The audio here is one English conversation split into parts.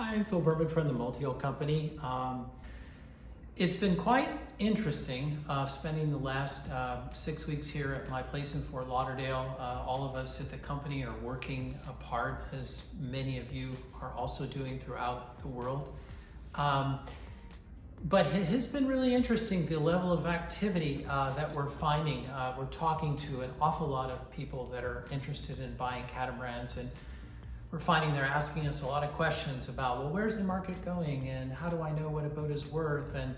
Hi, I'm Phil Berman from the Multihull company. It's been quite interesting spending the last 6 weeks here at my place in Fort Lauderdale. All of us at the company are working apart, as many of you are also doing throughout the world. But it has been really interesting, the level of activity that we're finding. We're talking to an awful lot of people that are interested in buying catamarans, and we're finding they're asking us a lot of questions about, well, where's the market going, and how do I know what a boat is worth? And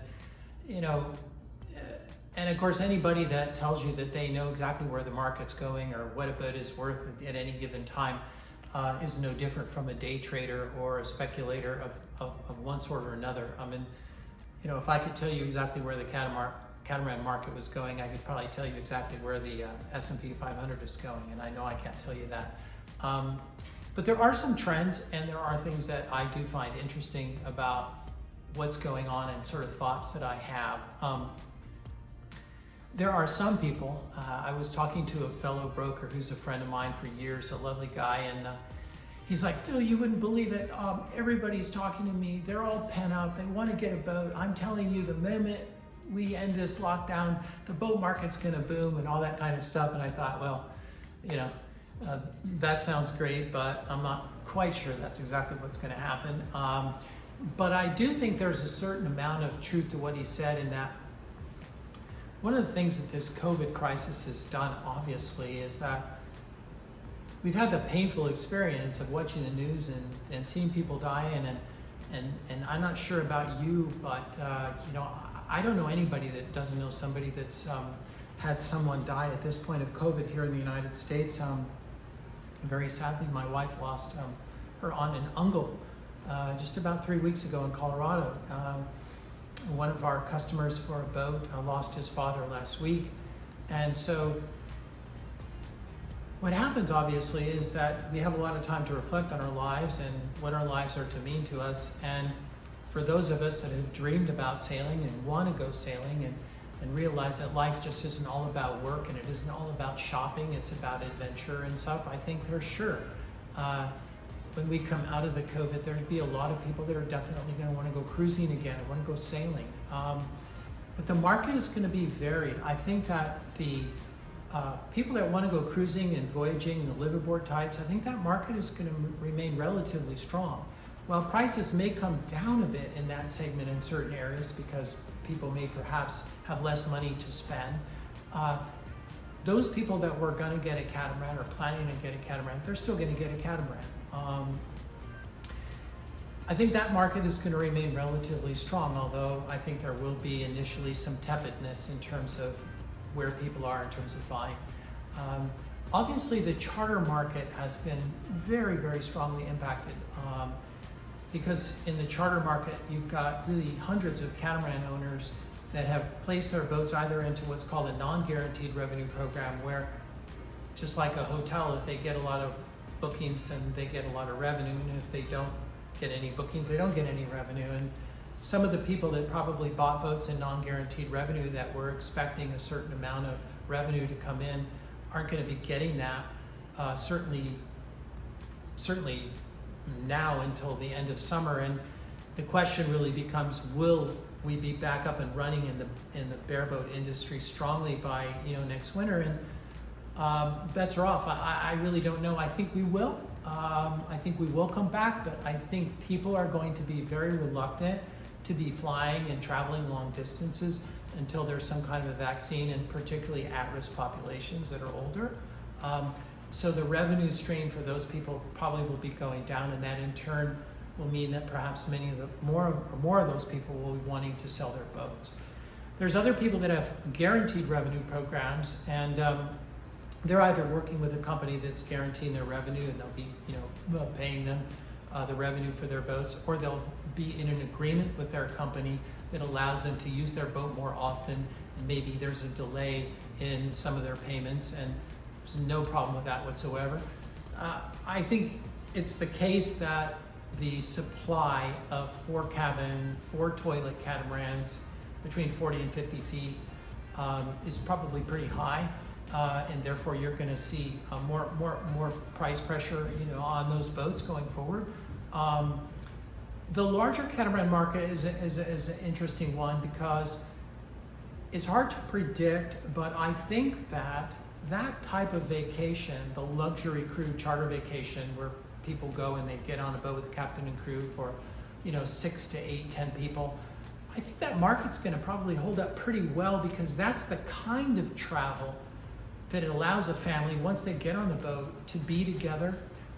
and of course, anybody that tells you that they know exactly where the market's going or what a boat is worth at any given time is no different from a day trader or a speculator of one sort or another. I mean, if I could tell you exactly where the catamaran market was going, I could probably tell you exactly where the S&P 500 is going, and I know I can't tell you that. But there are some trends, and there are things that I do find interesting about what's going on and sort of thoughts that I have. There are some people, I was talking to a fellow broker who's a friend of mine for years, a lovely guy, and he's like, Phil, you wouldn't believe it. Everybody's talking to me. They're all pent up. They want to get a boat. I'm telling you, the moment we end this lockdown, the boat market's going to boom and all that kind of stuff. And I thought, well, that sounds great, but I'm not quite sure that's exactly what's going to happen. But I do think there's a certain amount of truth to what he said, in that one of the things that this COVID crisis has done, obviously, is that we've had the painful experience of watching the news and seeing people dying, and I'm not sure about you, but I don't know anybody that doesn't know somebody that's had someone die at this point of COVID here in the United States. Very sadly, my wife lost her aunt and uncle just about 3 weeks ago in Colorado. One of our customers for a boat lost his father last week. And so what happens, obviously, is that we have a lot of time to reflect on our lives and what our lives are to mean to us. And for those of us that have dreamed about sailing and want to go sailing and realize that life just isn't all about work, and it isn't all about shopping, it's about adventure and stuff, I think for sure when we come out of the COVID, there'd be a lot of people that are definitely going to want to go cruising again and want to go sailing. But the market is going to be varied. I think that the people that want to go cruising and voyaging and the liveaboard types, I think that market is going to remain relatively strong. While prices may come down a bit in that segment in certain areas because people may perhaps have less money to spend, those people that were going to get a catamaran or planning to get a catamaran, they're still going to get a catamaran. I think that market is going to remain relatively strong, although I think there will be initially some tepidness in terms of where people are in terms of buying. Obviously, the charter market has been very, very strongly impacted. Because in the charter market, you've got really hundreds of catamaran owners that have placed their boats either into what's called a non-guaranteed revenue program, where just like a hotel, if they get a lot of bookings, then they get a lot of revenue, and if they don't get any bookings, they don't get any revenue. And some of the people that probably bought boats in non-guaranteed revenue that were expecting a certain amount of revenue to come in aren't going to be getting that, certainly now until the end of summer. And the question really becomes, will we be back up and running in the bareboat industry strongly by next winter? And bets are off. I really don't know. I think we will. I think we will come back, but I think people are going to be very reluctant to be flying and traveling long distances until there's some kind of a vaccine, and particularly at-risk populations that are older. So the revenue stream for those people probably will be going down, and that in turn will mean that perhaps more of those people will be wanting to sell their boats. There's other people that have guaranteed revenue programs, and they're either working with a company that's guaranteeing their revenue, and they'll be paying them the revenue for their boats, or they'll be in an agreement with their company that allows them to use their boat more often, and maybe there's a delay in some of their payments, and there's no problem with that whatsoever. I think it's the case that the supply of 4-cabin, 4-toilet catamarans between 40 and 50 feet is probably pretty high. And therefore you're going to see more price pressure, on those boats going forward. The larger catamaran market is an interesting one because it's hard to predict, but I think that that type of vacation, the luxury crew charter vacation where people go and they get on a boat with the captain and crew for, 6 to 8, 10 people, I think that market's going to probably hold up pretty well because that's the kind of travel that it allows a family, once they get on the boat, to be together,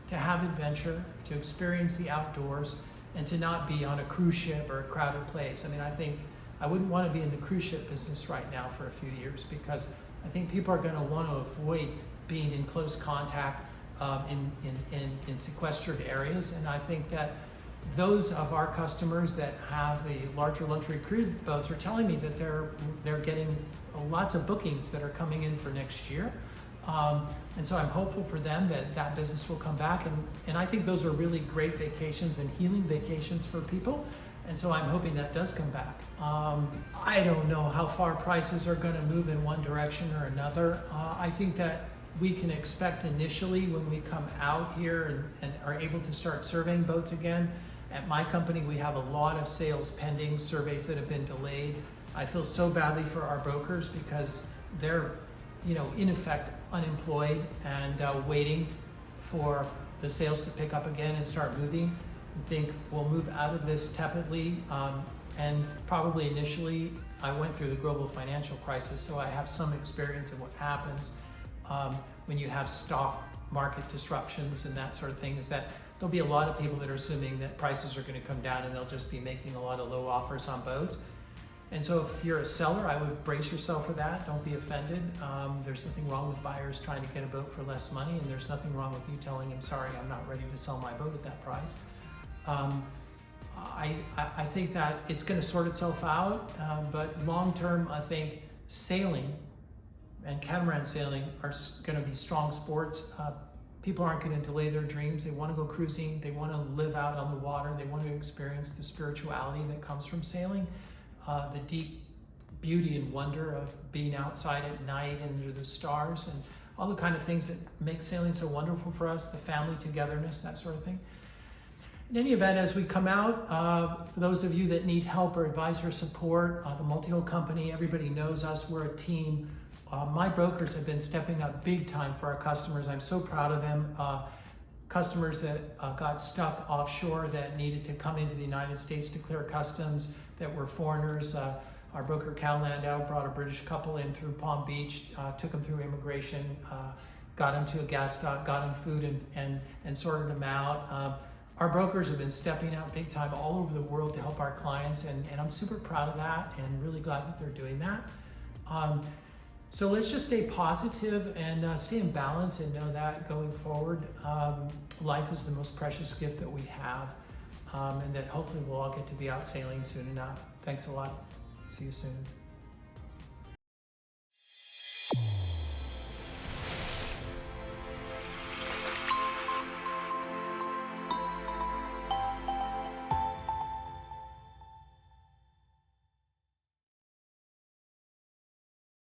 to have adventure, to experience the outdoors, and to not be on a cruise ship or a crowded place. I mean, I think I wouldn't want to be in the cruise ship business right now for a few years because I think people are going to want to avoid being in close contact in sequestered areas. And I think that those of our customers that have the larger luxury cruise boats are telling me that they're getting lots of bookings that are coming in for next year. And so I'm hopeful for them that that business will come back. And I think those are really great vacations and healing vacations for people. And so I'm hoping that does come back. I don't know how far prices are going to move in one direction or another. I think that we can expect initially when we come out here and are able to start surveying boats again. At my company, we have a lot of sales pending, surveys that have been delayed. I feel so badly for our brokers because they're, in effect, unemployed and waiting for the sales to pick up again and start moving. I think we'll move out of this tepidly, and probably initially I went through the global financial crisis, so I have some experience of what happens when you have stock market disruptions and that sort of thing, is that there'll be a lot of people that are assuming that prices are going to come down and they'll just be making a lot of low offers on boats. And so if you're a seller, I would brace yourself for that. Don't be offended. There's nothing wrong with buyers trying to get a boat for less money, and there's nothing wrong with you telling them, sorry, I'm not ready to sell my boat at that price. I think that it's going to sort itself out, but long term, I think sailing and catamaran sailing are going to be strong sports. People aren't going to delay their dreams. They want to go cruising. They want to live out on the water. They want to experience the spirituality that comes from sailing, the deep beauty and wonder of being outside at night under the stars, and all the kind of things that make sailing so wonderful for us, the family togetherness, that sort of thing. In any event, as we come out, for those of you that need help or advisor support, the Multihull company, everybody knows us, we're a team. My brokers have been stepping up big time for our customers. I'm so proud of them. Customers that got stuck offshore that needed to come into the United States to clear customs, that were foreigners. Our broker Cal Landau brought a British couple in through Palm Beach, took them through immigration, got them to a gas dock, got them food and sorted them out. Our brokers have been stepping out big time all over the world to help our clients, and I'm super proud of that and really glad that they're doing that. So let's just stay positive and stay in balance and know that going forward, life is the most precious gift that we have, and that hopefully we'll all get to be out sailing soon enough. Thanks a lot. See you soon.